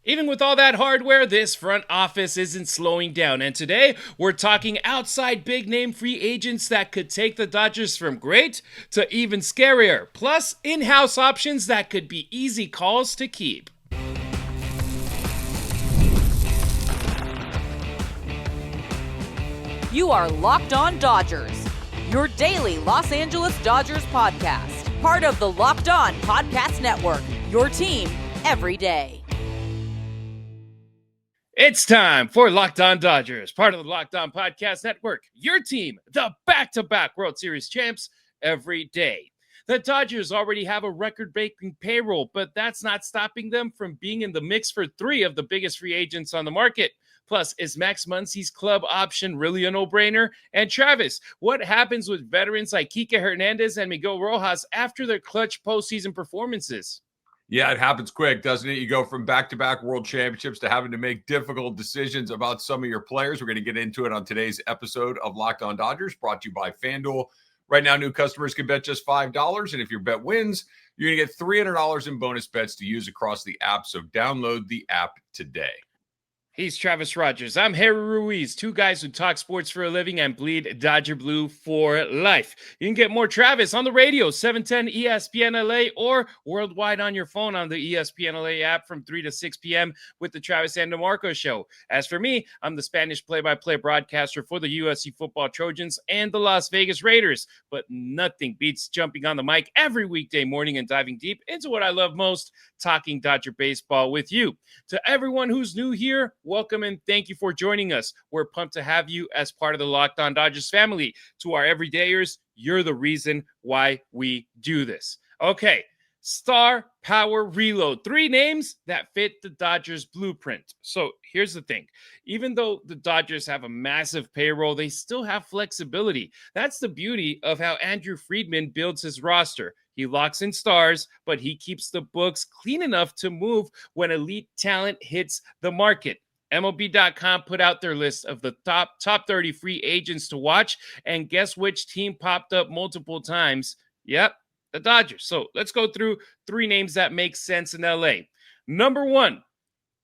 Even with all that hardware, this front office isn't slowing down. And today, we're talking outside big name free agents that could take the Dodgers from great to even scarier. Plus, in-house options that could be easy calls to keep. You are Locked On Dodgers, your daily Los Angeles Dodgers podcast. Part of the Locked On Podcast Network, your team every day. It's time for Locked On Dodgers, part of the Locked On Podcast Network, your team, the back-to-back World Series champs every day. The Dodgers already have a record-breaking payroll, but that's not stopping them from being in the mix for three of the biggest free agents on the market. Plus, is Max Muncy's club option really a no-brainer? And Travis, what happens with veterans like Kiké Hernandez and Miguel Rojas after their clutch postseason performances? Yeah, it happens quick, doesn't it? You go from back-to-back world championships to having to make difficult decisions about some of your players. We're going to get into it on today's episode of Locked On Dodgers, brought to you by FanDuel. Right now, new customers can bet just $5, and if your bet wins, you're going to get $300 in bonus bets to use across the app, so download the app today. He's Travis Rodgers. I'm Harry Ruiz, two guys who talk sports for a living and bleed Dodger Blue for life. You can get more Travis on the radio, 710 ESPN LA, or worldwide on your phone on the ESPN LA app from 3 to 6 p.m. with the Travis and DeMarco Show. As for me, I'm the Spanish play-by-play broadcaster for the USC Football Trojans and the Las Vegas Raiders. But nothing beats jumping on the mic every weekday morning and diving deep into what I love most, talking Dodger baseball with you. To everyone who's new here, welcome and thank you for joining us. We're pumped to have you as part of the Locked On Dodgers family. To our everydayers, you're the reason why we do this. Okay, star power reload. Three names that fit the Dodgers blueprint. So here's the thing. Even though the Dodgers have a massive payroll, they still have flexibility. That's the beauty of how Andrew Friedman builds his roster. He locks in stars, but he keeps the books clean enough to move when elite talent hits the market. MLB.com put out their list of the top 30 free agents to watch, and guess which team popped up multiple times? Yep, the Dodgers. So let's go through three names that make sense in LA. Number one,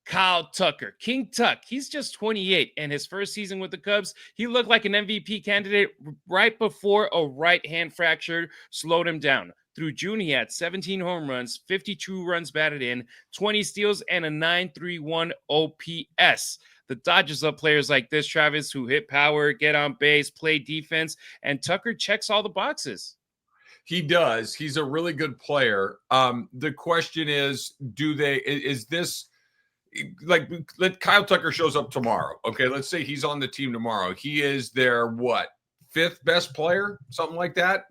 Kyle Tucker, King Tuck. He's just 28, and his first season with the Cubs, he looked like an MVP candidate right before a right hand fracture slowed him down. Through June, he had 17 home runs, 52 runs batted in, 20 steals, and a 9.31 OPS. The Dodgers love players like this, Travis, who hit power, get on base, play defense, and Tucker checks all the boxes. He does. He's a really good player. The question is, is this like Kyle Tucker shows up tomorrow? Okay, let's say he's on the team tomorrow. He is their fifth best player, something like that,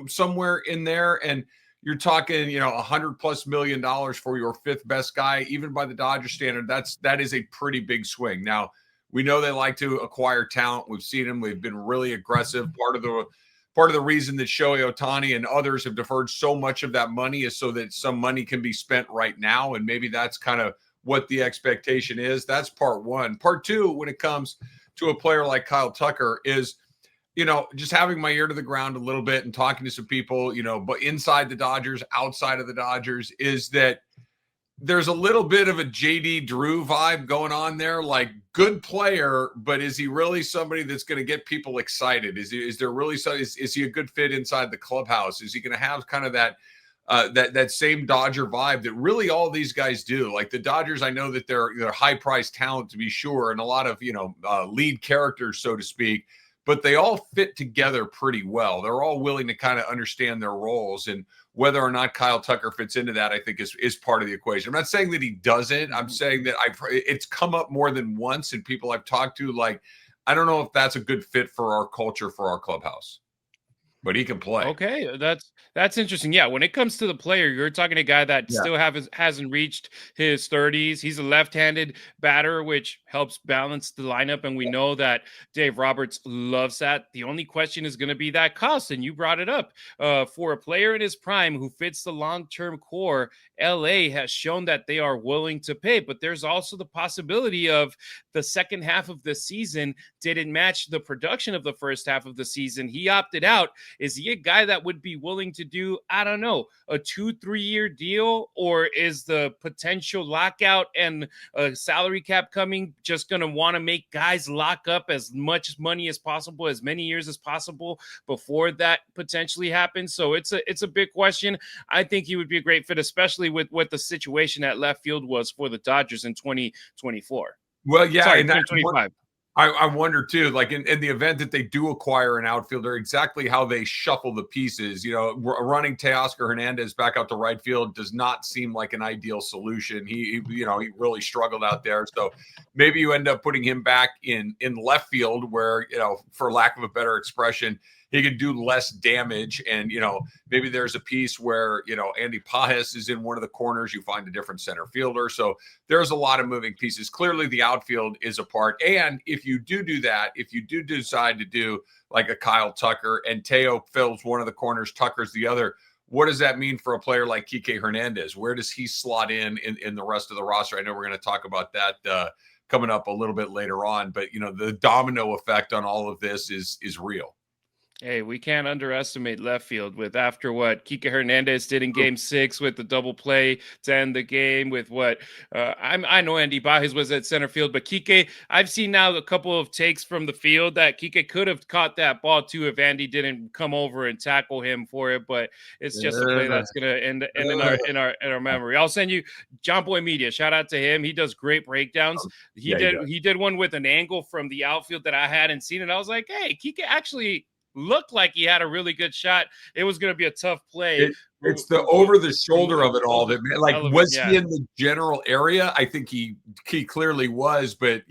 somewhere in there. And you're talking, $100+ million for your fifth best guy, even by the Dodger standard. That is a pretty big swing. Now, we know they like to acquire talent. We've seen them. They've been really aggressive. Part of the reason that Shohei Ohtani and others have deferred so much of that money is so that some money can be spent right now. And maybe that's kind of what the expectation is. That's part one. Part two, when it comes to a player like Kyle Tucker, is just having my ear to the ground a little bit and talking to some people, but inside the Dodgers, outside of the Dodgers, is that there's a little bit of a JD Drew vibe going on there, like good player, but is he really somebody that's going to get people excited? Is he a good fit inside the clubhouse? Is he going to have kind of that same Dodger vibe that really all these guys do? Like the Dodgers, I know that they're high-priced talent to be sure, and a lot of, lead characters, so to speak, but they all fit together pretty well. They're all willing to kind of understand their roles, and whether or not Kyle Tucker fits into that, I think is part of the equation. I'm not saying that he doesn't. I'm saying that it's come up more than once, and people I've talked to, like, I don't know if that's a good fit for our culture, for our clubhouse. But he can play. Okay, that's interesting. Yeah, when it comes to the player, you're talking a guy that still hasn't reached his 30s. He's a left-handed batter, which helps balance the lineup, and we know that Dave Roberts loves that. The only question is going to be that cost, and you brought it up. For a player in his prime who fits the long-term core, LA has shown that they are willing to pay, but there's also the possibility of the second half of the season didn't match the production of the first half of the season. He opted out, Is he a guy that would be willing to do, I don't know, a 2-3 year deal? Or is the potential lockout and a salary cap coming just going to want to make guys lock up as much money as possible, as many years as possible before that potentially happens? So it's a big question. I think he would be a great fit, especially with what the situation at left field was for the Dodgers in 2024. Well, yeah, Sorry, and 2025. I wonder too, like in the event that they do acquire an outfielder, exactly how they shuffle the pieces. Running Teoscar Hernandez back out to right field does not seem like an ideal solution. He really struggled out there. So maybe you end up putting him back in left field where, for lack of a better expression, he could do less damage. And, maybe there's a piece where, Andy Pajes is in one of the corners. You find a different center fielder. So there's a lot of moving pieces. Clearly the outfield is a part. And if you do that, if you do decide to do like a Kyle Tucker and Teo fills one of the corners, Tucker's the other, what does that mean for a player like Kiké Hernandez? Where does he slot in the rest of the roster? I know we're going to talk about that coming up a little bit later on, but the domino effect on all of this is real. Hey, we can't underestimate left field with after what Kiké Hernandez did in Game 6 with the double play to end the game with what I know Andy Pajes was at center field, but Kiké, I've seen now a couple of takes from the field that Kiké could have caught that ball too if Andy didn't come over and tackle him for it, but it's just a play that's going to end in our memory. I'll send you John Boy Media. Shout out to him. He does great breakdowns. He did one with an angle from the outfield that I hadn't seen, and I was like, hey, Kiké actually looked like he had a really good shot. It was going to be a tough play. It's the over the shoulder of it all. That was he in the general area? I think he clearly was, but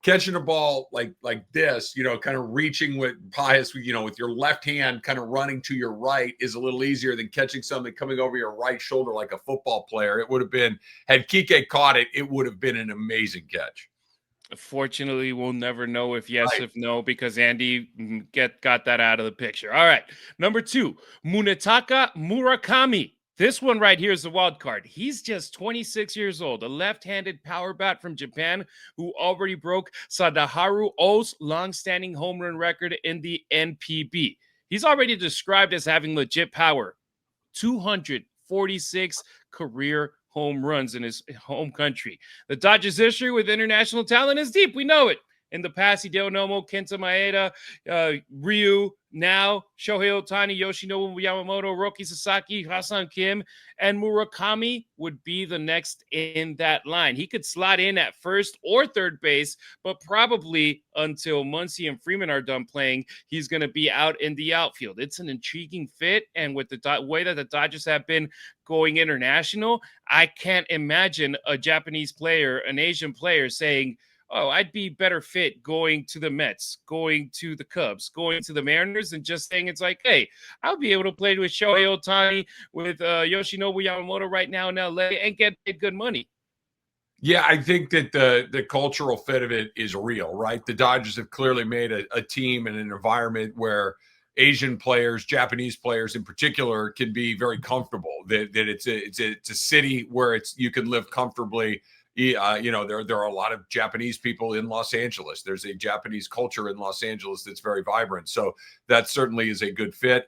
catching a ball like this, kind of reaching with Pajes, with your left hand kind of running to your right is a little easier than catching something coming over your right shoulder like a football player. It would have been, had Kiké caught it, it would have been an amazing catch. Fortunately, we'll never know if yes, if no, because Andy got that out of the picture. All right. Number 2, Munetaka Murakami. This one right here is the wild card. He's just 26 years old, a left-handed power bat from Japan who already broke Sadaharu Oh's long-standing home run record in the NPB. He's already described as having legit power. 246 career home runs in his home country. The Dodgers' history with international talent is deep. We know it. In the past, Hideo Nomo, Kenta Maeda, Ryu, now Shohei Ohtani, Yoshinobu Yamamoto, Roki Sasaki, Hasan Kim, and Murakami would be the next in that line. He could slot in at first or third base, but probably until Muncy and Freeman are done playing, he's going to be out in the outfield. It's an intriguing fit, and with the way that the Dodgers have been going international, I can't imagine a Japanese player, an Asian player saying, oh, I'd be better fit going to the Mets, going to the Cubs, going to the Mariners, and just saying it's like, hey, I'll be able to play with Shohei Ohtani, with Yoshinobu Yamamoto right now in LA and get good money. Yeah, I think that the cultural fit of it is real, right? The Dodgers have clearly made a team and an environment where Asian players, Japanese players in particular, can be very comfortable. That it's a city where you can live comfortably. There are a lot of Japanese people in Los Angeles. There's a Japanese culture in Los Angeles that's very vibrant. So that certainly is a good fit.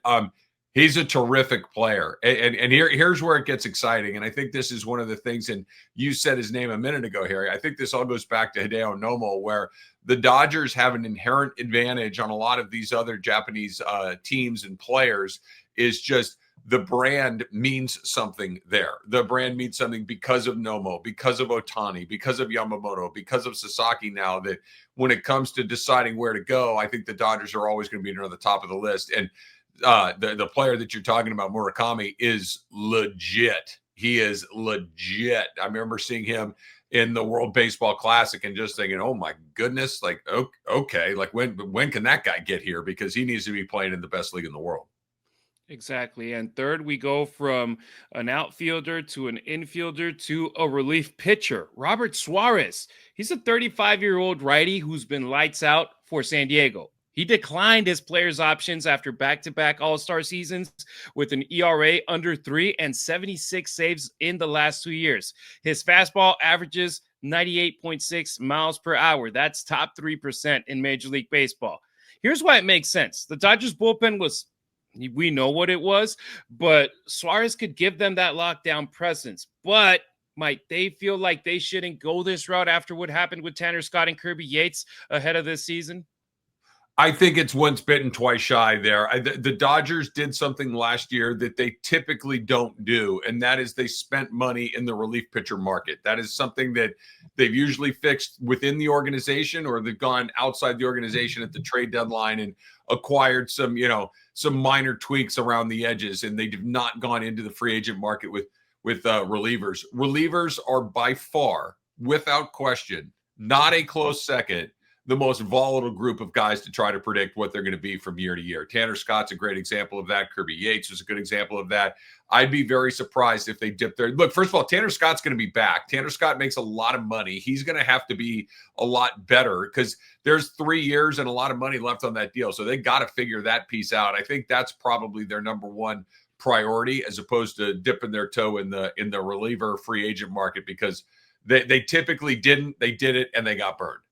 He's a terrific player. And here's where it gets exciting. And I think this is one of the things, and you said his name a minute ago, Harry. I think this all goes back to Hideo Nomo, where the Dodgers have an inherent advantage on a lot of these other Japanese teams and players is just the brand means something there. The brand means something because of Nomo, because of Ohtani, because of Yamamoto, because of Sasaki now, that when it comes to deciding where to go, I think the Dodgers are always going to be near the top of the list. And the player that you're talking about, Murakami, is legit. He is legit. I remember seeing him in the World Baseball Classic and just thinking, oh my goodness, like, okay, like when can that guy get here? Because he needs to be playing in the best league in the world. Exactly. And third, we go from an outfielder to an infielder to a relief pitcher, Robert Suarez. He's a 35-year-old righty who's been lights out for San Diego. He declined his players' options after back-to-back All-Star seasons with an ERA under 3 and 76 saves in the last 2 years. His fastball averages 98.6 miles per hour. That's top 3% in Major League Baseball. Here's why it makes sense. The Dodgers bullpen was We know what it was, but Suarez could give them that lockdown presence. But might they feel like they shouldn't go this route after what happened with Tanner Scott and Kirby Yates ahead of this season? I think it's once bitten, twice shy there. The Dodgers did something last year that they typically don't do, and that is they spent money in the relief pitcher market. That is something that they've usually fixed within the organization, or they've gone outside the organization at the trade deadline and acquired some minor tweaks around the edges, and they have not gone into the free agent market with relievers. Relievers are by far, without question, not a close second, the most volatile group of guys to try to predict what they're going to be from year to year. Tanner Scott's a great example of that. Kirby Yates was a good example of that. I'd be very surprised if they dip there. Look, first of all, Tanner Scott's going to be back. Tanner Scott makes a lot of money. He's going to have to be a lot better because there's 3 years and a lot of money left on that deal. So they got to figure that piece out. I think that's probably their number one priority, as opposed to dipping their toe in the reliever free agent market, because they typically didn't. They did it and they got burned.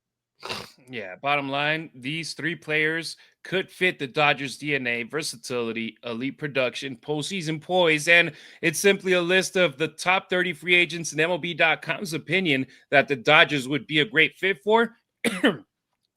Yeah, bottom line, these 3 players could fit the Dodgers' DNA: versatility, elite production, postseason poise, and it's simply a list of the top 30 free agents in MLB.com's opinion that the Dodgers would be a great fit for.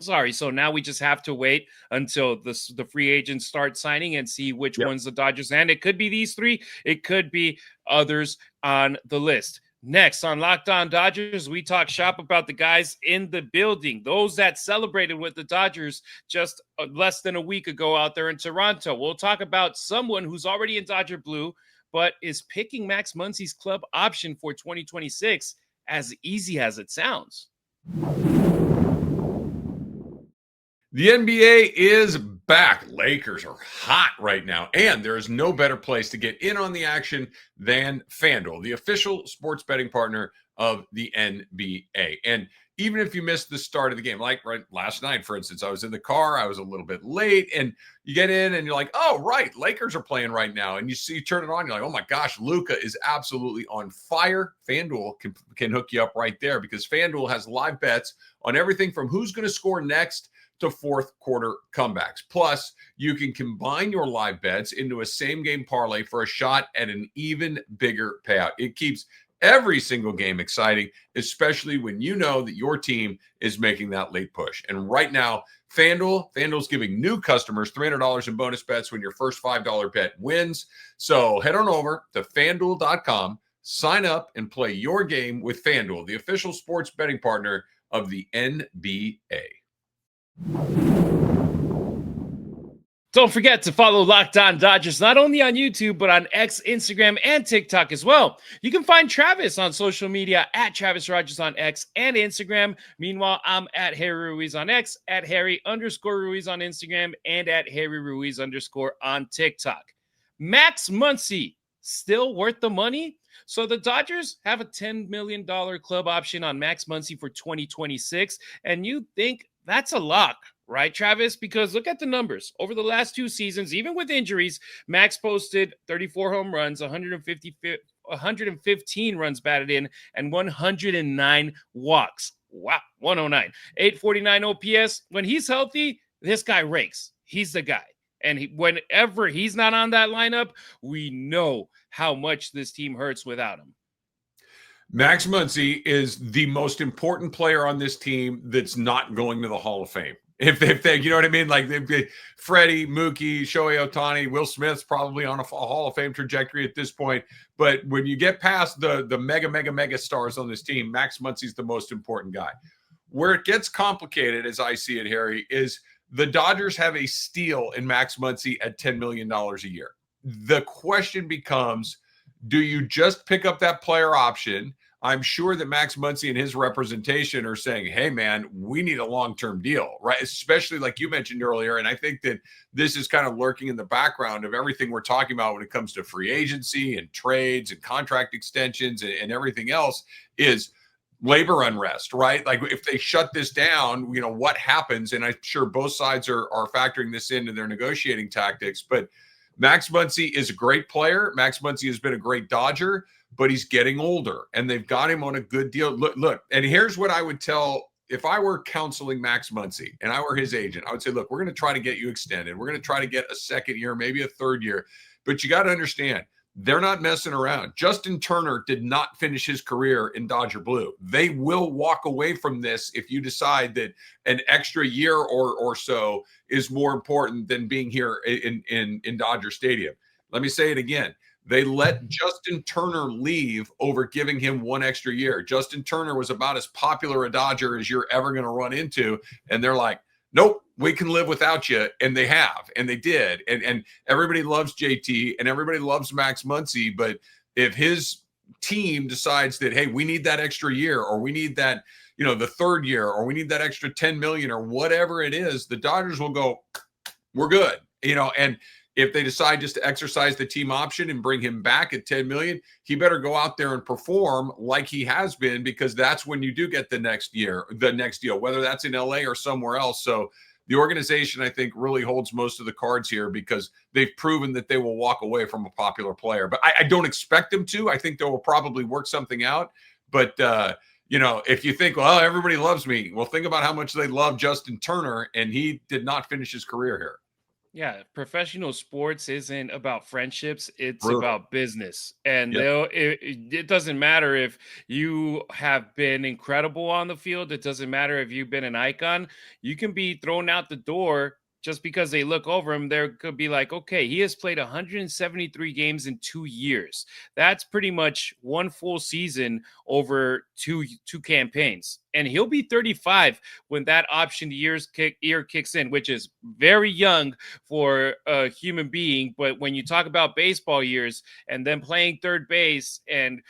Sorry, so now we just have to wait until the free agents start signing and see which ones the Dodgers, and it could be these 3, it could be others on the list. Next on Locked On Dodgers, we talk shop about the guys in the building, those that celebrated with the Dodgers just less than a week ago out there in Toronto. We'll talk about someone who's already in Dodger blue, but is picking Max Muncy's club option for 2026 as easy as it sounds. The NBA is back. Lakers are hot right now, and there is no better place to get in on the action than FanDuel, the official sports betting partner of the NBA. And even if you missed the start of the game, like right last night, for instance, I was in the car, I was a little bit late, and you get in and you're like, oh, right, Lakers are playing right now. And you turn it on, you're like, oh my gosh, Luka is absolutely on fire. FanDuel can hook you up right there, because FanDuel has live bets on everything from who's going to score next to fourth quarter comebacks. Plus, you can combine your live bets into a same game parlay for a shot at an even bigger payout. It keeps every single game exciting, especially when you know that your team is making that late push. And right now, FanDuel's giving new customers $300 in bonus bets when your first $5 bet wins. So head on over to FanDuel.com, sign up, and play your game with FanDuel, the official sports betting partner of the NBA. Don't forget to follow Locked On Dodgers not only on YouTube, but on X, Instagram, and TikTok as well. You can find Travis on social media at Travis Rodgers on X and Instagram. Meanwhile, I'm at Harry Ruiz on X, at Harry_Ruiz on Instagram, and at Harry Ruiz_ on TikTok. Max Muncy, still worth the money? So the Dodgers have a $10 million club option on Max Muncy for 2026, and you think that's a lock, right, Travis? Because look at the numbers. Over the last 2 seasons, even with injuries, Max posted 34 home runs, 115 runs batted in, and 109 walks. Wow, 109. 849 OPS. When he's healthy, this guy rakes. He's the guy. And whenever he's not on that lineup, we know how much this team hurts without him. Max Muncy is the most important player on this team that's not going to the Hall of Fame. If they, you know what I mean? Like Freddie, Mookie, Shohei Ohtani, Will Smith's probably on a Hall of Fame trajectory at this point. But when you get past the mega stars on this team, Max Muncy's the most important guy. Where it gets complicated, as I see it, Harry, is the Dodgers have a steal in Max Muncy at $10 million a year. The question becomes, do you just pick up that player option? I'm sure that Max Muncy and his representation are saying, hey, man, we need a long-term deal, right? Especially like you mentioned earlier. And I think that this is kind of lurking in the background of everything we're talking about when it comes to free agency and trades and contract extensions and everything else is labor unrest, right? Like if they shut this down, you know, what happens? And I'm sure both sides are factoring this into their negotiating tactics. But Max Muncy is a great player. Max Muncy has been a great Dodger, but he's getting older, and they've got him on a good deal. Look, and here's what I would tell if I were counseling Max Muncy and I were his agent, I would say, look, we're going to try to get you extended. We're going to try to get a second year, maybe a third year. But you got to understand, they're not messing around. Justin Turner did not finish his career in Dodger blue. They will walk away from this if you decide that an extra year or so is more important than being here in Dodger Stadium. Let me say it again. They let Justin Turner leave over giving him one extra year. Justin Turner was about as popular a Dodger as you're ever going to run into. And they're like, nope, we can live without you. And they have, and they did. And everybody loves JT and everybody loves Max Muncy. But if his team decides that, hey, we need that extra year, or we need that, the third year, or we need that extra 10 million or whatever it is, the Dodgers will go, we're good, and if they decide just to exercise the team option and bring him back at 10 million, he better go out there and perform like he has been, because that's when you do get the next deal, whether that's in LA or somewhere else. So the organization, I think, really holds most of the cards here, because they've proven that they will walk away from a popular player. But I don't expect them to. I think they will probably work something out. But, if you think, well, everybody loves me, well, think about how much they love Justin Turner, and he did not finish his career here. Yeah, professional sports isn't about friendships. It's Brutal. about business. And Yep. it doesn't matter if you have been incredible on the field. It doesn't matter if you've been an icon. You can be thrown out the door just because they look over him. There could be like, okay, he has played 173 games in 2 years. That's pretty much one full season over two campaigns. And he'll be 35 when that option year kicks in, which is very young for a human being. But when you talk about baseball years and then playing third base, and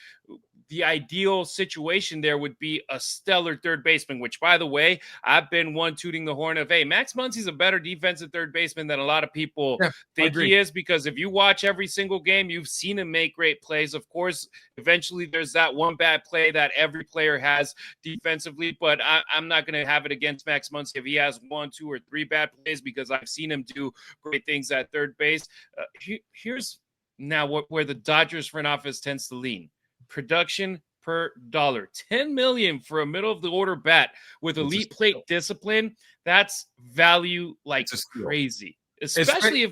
the ideal situation there would be a stellar third baseman, which, by the way, I've been one tooting the horn of, hey, Max Muncy's a better defensive third baseman than a lot of people think he is, because if you watch every single game, you've seen him make great plays. Of course, eventually there's that one bad play that every player has defensively, but I'm not going to have it against Max Muncy if he has 1, 2, or 3 bad plays, because I've seen him do great things at third base. Here's now where the Dodgers front office tends to lean. Production per dollar. 10 million for a middle of the order bat with elite plate discipline. That's value like crazy. Especially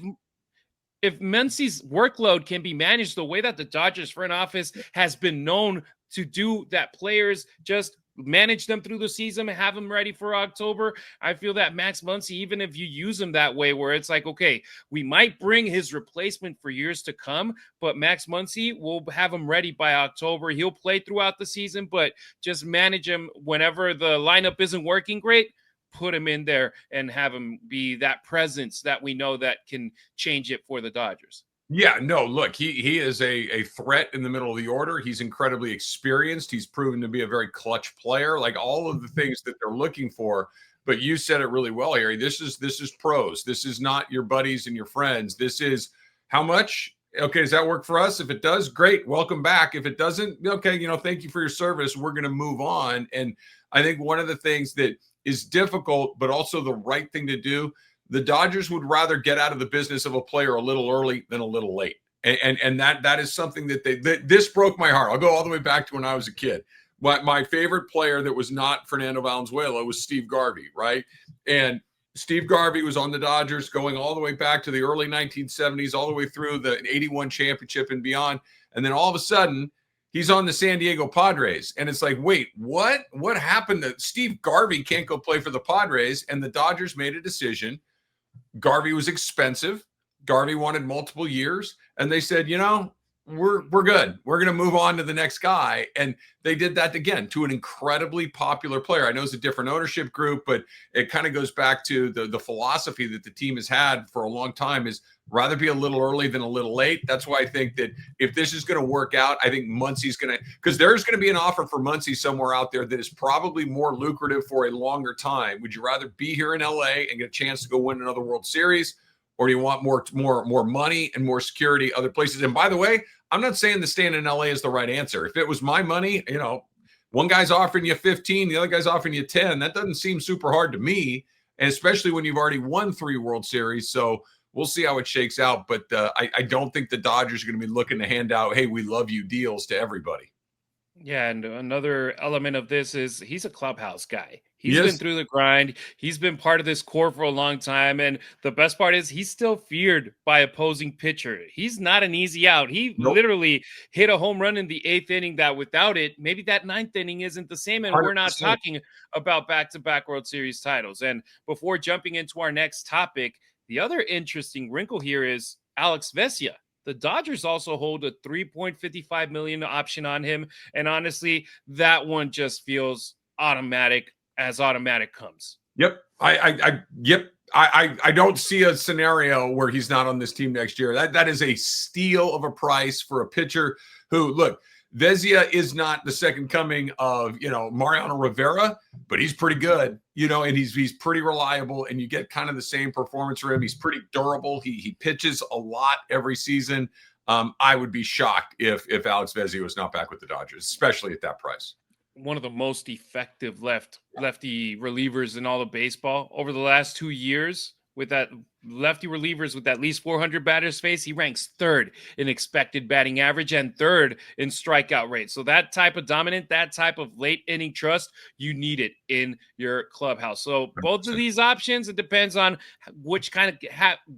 if Muncy's workload can be managed the way that the Dodgers front office has been known to do, that players just manage them through the season and have them ready for October. I feel that Max Muncy, even if you use him that way, where it's like, okay, we might bring his replacement for years to come, but Max Muncy will have him ready by October. He'll play throughout the season, but just manage him whenever the lineup isn't working great. Put him in there and have him be that presence that we know that can change it for the Dodgers. Yeah, no, look, he is a threat in the middle of the order. He's incredibly experienced. He's proven to be a very clutch player, like all of the things that they're looking for. But you said it really well, Harry. This is pros. This is not your buddies and your friends. This is how much. Okay, does that work for us? If it does, great. Welcome back. If it doesn't, okay, thank you for your service. We're going to move on. And I think one of the things that is difficult, but also the right thing to do, the Dodgers would rather get out of the business of a player a little early than a little late. And that is something that this broke my heart. I'll go all the way back to when I was a kid. My favorite player that was not Fernando Valenzuela was Steve Garvey, right? And Steve Garvey was on the Dodgers going all the way back to the early 1970s, all the way through the 81 championship and beyond. And then all of a sudden, he's on the San Diego Padres. And it's like, wait, what happened to Steve Garvey can't go play for the Padres? And the Dodgers made a decision. Garvey was expensive. Garvey wanted multiple years. And they said, we're good. We're going to move on to the next guy. And they did that again to an incredibly popular player. I know it's a different ownership group, but it kind of goes back to the philosophy that the team has had for a long time, is rather be a little early than a little late. That's why I think that if this is going to work out, I think Muncy's going to, because there's going to be an offer for Muncy somewhere out there that is probably more lucrative for a longer time. Would you rather be here in LA and get a chance to go win another World Series? Or do you want more money and more security other places? And by the way, I'm not saying that staying in LA is the right answer. If it was my money, one guy's offering you 15, the other guy's offering you 10. That doesn't seem super hard to me, and especially when you've already won 3 World Series. So we'll see how it shakes out. But I don't think the Dodgers are going to be looking to hand out, hey, we love you deals to everybody. Yeah, and another element of this is he's a clubhouse guy. He's been Yes. through the grind. He's been part of this core for a long time. And the best part is he's still feared by opposing pitcher. He's not an easy out. He Nope. literally hit a home run in the 8th inning that without it, maybe that 9th inning isn't the same. And we're not 100%. talking about back-to-back World Series titles. And before jumping into our next topic, the other interesting wrinkle here is Alex Vesia. The Dodgers also hold a $3.55 million option on him. And honestly, that one just feels automatic as automatic comes. Yep. I don't see a scenario where he's not on this team next year. That is a steal of a price for a pitcher who, look, Vesia is not the second coming of, Mariano Rivera, but he's pretty good, and he's pretty reliable, and you get kind of the same performance from him. He's pretty durable. He pitches a lot every season. I would be shocked if Alex Vesia was not back with the Dodgers, especially at that price. One of the most effective lefty relievers in all of baseball over the last 2 years. With that lefty relievers with at least 400 batters faced, he ranks 3rd in expected batting average and 3rd in strikeout rate. So that type of dominant, that type of late inning trust, you need it in your clubhouse. So both of these options, it depends on which kind of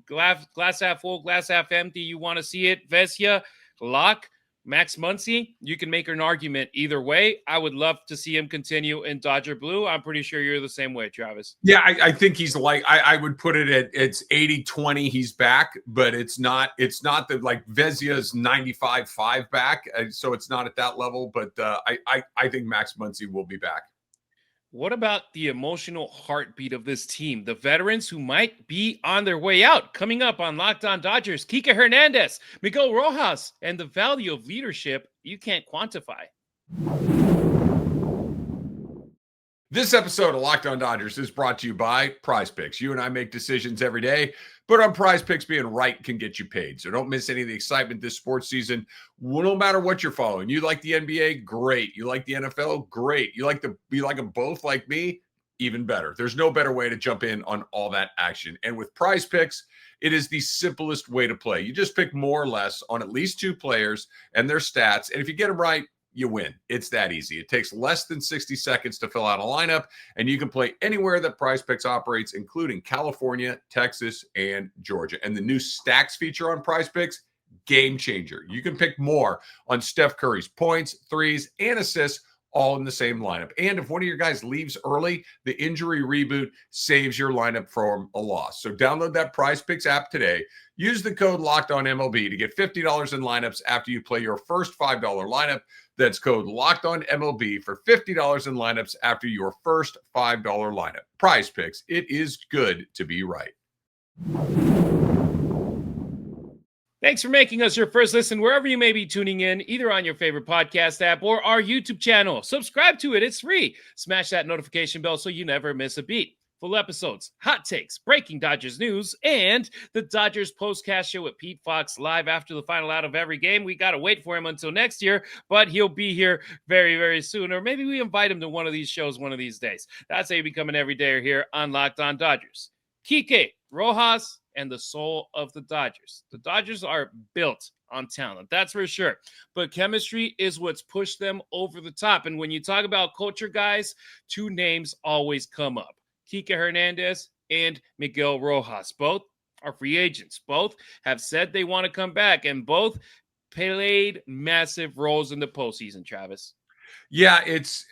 glass half full, glass half empty you want to see it. Vesia, lock. Max Muncy, you can make an argument either way. I would love to see him continue in Dodger blue. I'm pretty sure you're the same way, Travis. Yeah, I think he's like, I would put it at it's 80-20 he's back, but it's not that like Vesia's 95-5 back. So it's not at that level, but I think Max Muncy will be back. What about the emotional heartbeat of this team? The veterans who might be on their way out. Coming up on Locked On Dodgers, Kiké Hernandez, Miguel Rojas, and the value of leadership you can't quantify. This episode of Locked On Dodgers is brought to you by Prize Picks. You and I make decisions every day, but on Prize Picks, being right can get you paid. So don't miss any of the excitement this sports season, no matter what you're following. You like the NBA? Great. You like the NFL? Great. You like them both like me? Even better. There's no better way to jump in on all that action. And with Prize Picks, it is the simplest way to play. You just pick more or less on at least 2 players and their stats. And if you get them right, you win. It's that easy. It takes less than 60 seconds to fill out a lineup, and you can play anywhere that Prize Picks operates, including California, Texas, and Georgia. And the new Stacks feature on Prize Picks, game changer. You can pick more on Steph Curry's points, threes, and assists all in the same lineup. And if one of your guys leaves early, the injury reboot saves your lineup from a loss. So download that Prize Picks app today. Use the code LOCKEDONMLB to get $50 in lineups after you play your first $5 lineup. That's code LOCKEDONMLB for $50 in lineups after your first $5 lineup. Prize Picks. It is good to be right. Thanks for making us your first listen wherever you may be tuning in, either on your favorite podcast app or our YouTube channel. Subscribe to it. It's free. Smash that notification bell so you never miss a beat. Full episodes, hot takes, breaking Dodgers news, and the Dodgers postcast show with Pete Fox live after the final out of every game. We got to wait for him until next year, but he'll be here very, very soon. Or maybe we invite him to one of these shows one of these days. That's how you become an everydayer here on Locked On Dodgers. Kiké, Rojas, and the soul of the Dodgers. The Dodgers are built on talent, that's for sure. But chemistry is what's pushed them over the top. And when you talk about culture, guys, 2 names always come up. Kiké Hernandez and Miguel Rojas. Both are free agents. Both have said they want to come back, and both played massive roles in the postseason, Travis. Yeah, it's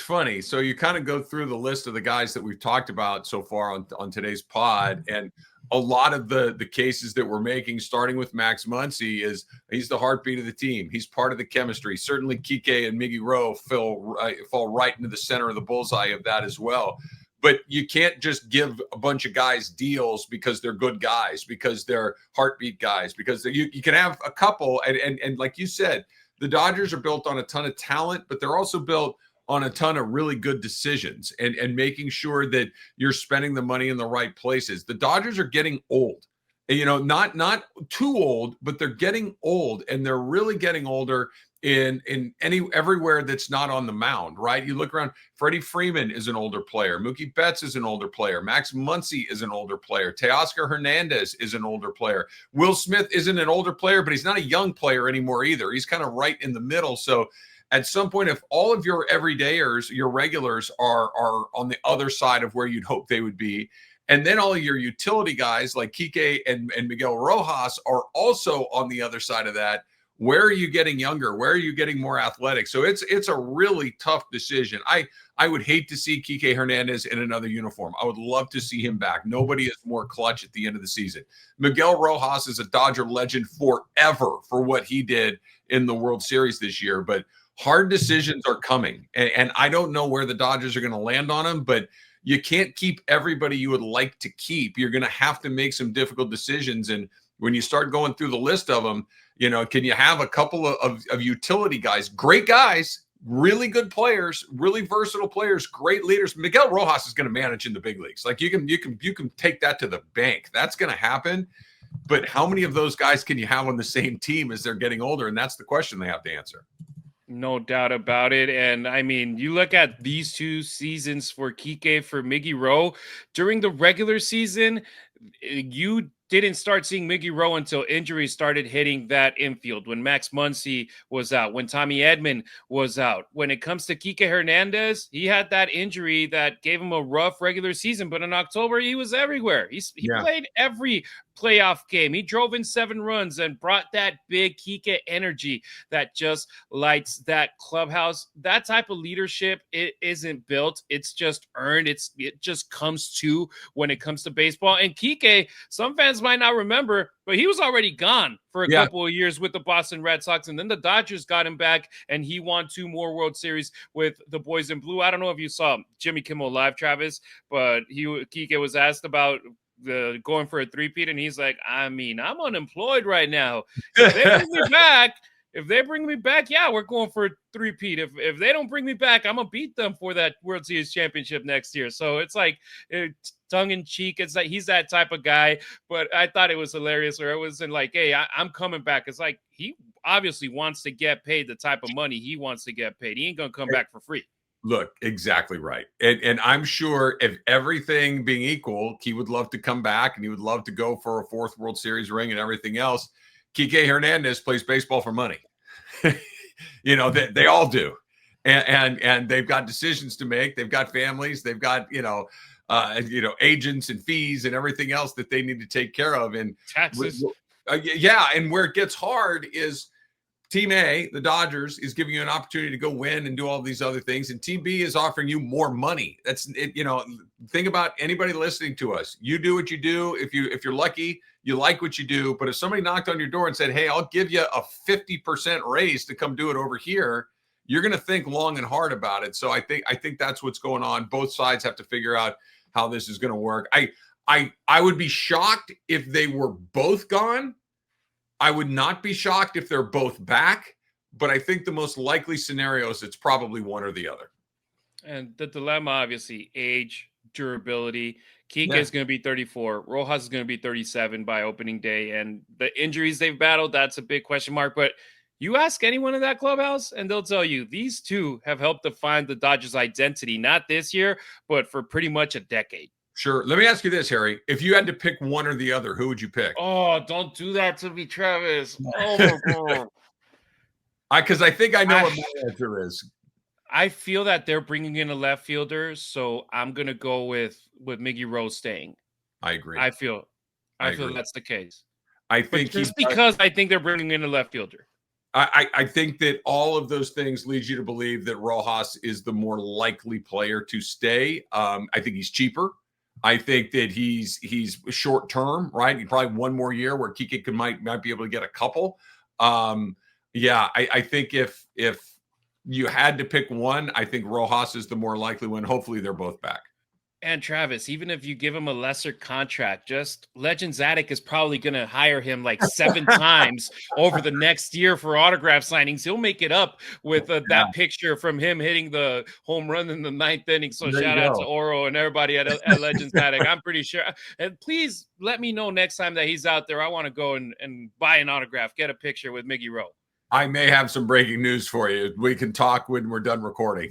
funny. So you kind of go through the list of the guys that we've talked about so far on today's pod, and a lot of the cases that we're making, starting with Max Muncy, is he's the heartbeat of the team. He's part of the chemistry. Certainly Kiké and Miggy Rowe fall right into the center of the bullseye of that as well. But you can't just give a bunch of guys deals because they're good guys, because they're heartbeat guys, because you can have a couple. And like you said, the Dodgers are built on a ton of talent, but they're also built on a ton of really good decisions and making sure that you're spending the money in the right places. The Dodgers are getting old, not too old, but they're getting old, and they're really getting older in everywhere that's not on the mound, right? You look around, Freddie Freeman is an older player. Mookie Betts is an older player. Max Muncy is an older player. Teoscar Hernandez is an older player. Will Smith isn't an older player, but he's not a young player anymore either. He's kind of right in the middle. So at some point, if all of your everydayers, your regulars are on the other side of where you'd hope they would be, and then all of your utility guys like Kiké and Miguel Rojas are also on the other side of that, where are you getting younger? Where are you getting more athletic? So it's a really tough decision. I would hate to see Kiké Hernandez in another uniform. I would love to see him back. Nobody is more clutch at the end of the season. Miguel Rojas is a Dodger legend forever for what he did in the World Series this year, but hard decisions are coming. And I don't know where the Dodgers are going to land on them, but you can't keep everybody you would like to keep. You're going to have to make some difficult decisions. And when you start going through the list of them, you know, can you have a couple of utility guys, great guys, really good players, really versatile players, great leaders? Miguel Rojas is going to manage in the big leagues. Like you can take that to the bank. That's going to happen. But how many of those guys can you have on the same team as they're getting older? And that's the question they have to answer. No doubt about it. And I mean, you look at these 2 seasons for Kiké, for Miggy Rowe, during the regular season, you didn't start seeing Miggy Rowe until injuries started hitting that infield. When Max Muncy was out, when Tommy Edman was out. When it comes to Kiké Hernandez, he had that injury that gave him a rough regular season, but in October, he was everywhere. He played every playoff game. He drove in 7 runs and brought that big Kiké energy that just lights that clubhouse. That type of leadership, it isn't built. It's just earned. It just comes to when it comes to baseball. And Kiké, some fans might not remember, but he was already gone for a couple of years with the Boston Red Sox. And then the Dodgers got him back, and he won 2 more World Series with the boys in blue. I don't know if you saw Jimmy Kimmel Live, Travis, but Kiké was asked about going for a 3-peat, and he's like, I mean, I'm unemployed right now. If they bring me back, yeah, we're going for a 3-peat. If they don't bring me back, I'm gonna beat them for that World Series championship next year. So it's like tongue in cheek. It's like he's that type of guy. But I thought it was hilarious, or it wasn't like, hey, I'm coming back. It's like he obviously wants to get paid the type of money he wants to get paid. He ain't gonna come back for free. Look, exactly right. And I'm sure if everything being equal, he would love to come back and he would love to go for a 4th World Series ring and everything else. Kiké Hernandez plays baseball for money. You know, they all do. And they've got decisions to make. They've got families. They've got, agents and fees and everything else that they need to take care of. And taxes. And where it gets hard is Team A, the Dodgers, is giving you an opportunity to go win and do all these other things. And Team B is offering you more money. That's it. You know, think about anybody listening to us. You do what you do. If you're lucky, you like what you do. But if somebody knocked on your door and said, hey, I'll give you a 50% raise to come do it over here, you're going to think long and hard about it. So I think that's what's going on. Both sides have to figure out how this is going to work. I would be shocked if they were both gone. I would not be shocked if they're both back, but I think the most likely scenario is it's probably one or the other. And the dilemma, obviously, age, durability. Kiké is going to be 34. Rojas is going to be 37 by opening day. And the injuries they've battled, that's a big question mark. But you ask anyone in that clubhouse, and they'll tell you these 2 have helped define the Dodgers' identity, not this year, but for pretty much a decade. Sure. Let me ask you this, Harry. If you had to pick one or the other, who would you pick? Oh, don't do that to me, Travis. Oh, my God. Because I think I know what my answer is. I feel that they're bringing in a left fielder, so I'm going to go with Miggy Rowe staying. I agree. I feel that's the case. I think because I think they're bringing in a left fielder. I think that all of those things lead you to believe that Rojas is the more likely player to stay. I think he's cheaper. I think that he's short term, right? He probably one more year where Kiké might be able to get a couple. I think if you had to pick one, I think Rojas is the more likely one. Hopefully they're both back. And Travis, even if you give him a lesser contract, just Legends Attic is probably going to hire him like 7 times over the next year for autograph signings. He'll make it up with that picture from him hitting the home run in the 9th inning. So shout out to Oro and everybody at Legends Attic. I'm pretty sure. And please let me know next time that he's out there. I want to go and buy an autograph, get a picture with Miggy Rowe. I may have some breaking news for you. We can talk when we're done recording.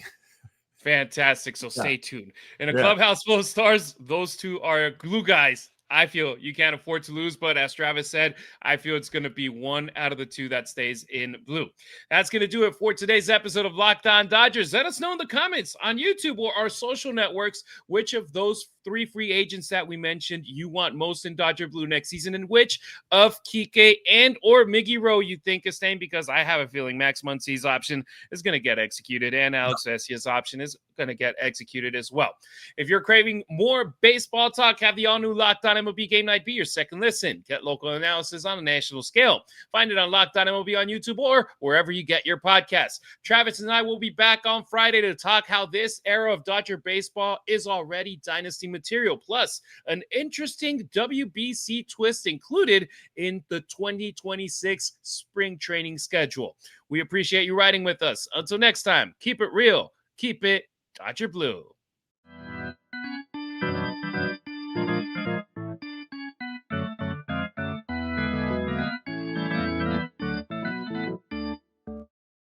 Fantastic. So stay tuned. In a clubhouse full of stars, those 2 are glue guys. I feel you can't afford to lose, but as Travis said, I feel it's going to be one out of the two that stays in blue. That's going to do it for today's episode of Locked On Dodgers. Let us know in the comments on YouTube or our social networks which of those 3 free agents that we mentioned you want most in Dodger blue next season, and which of Kiké and or Miguel you think is staying, because I have a feeling Max Muncy's option is going to get executed and Alex Vesia's option is going to get executed as well. If you're craving more baseball talk, have the all-new Locked On MLB Game Night be your second listen. Get local analysis on a national scale. Find it on Locked On MLB on YouTube or wherever you get your podcasts. Travis and I will be back on Friday to talk how this era of Dodger baseball is already dynasty material, plus an interesting WBC twist included in the 2026 spring training schedule. We appreciate you riding with us. Until next time, keep it real, keep it Dodger Blue.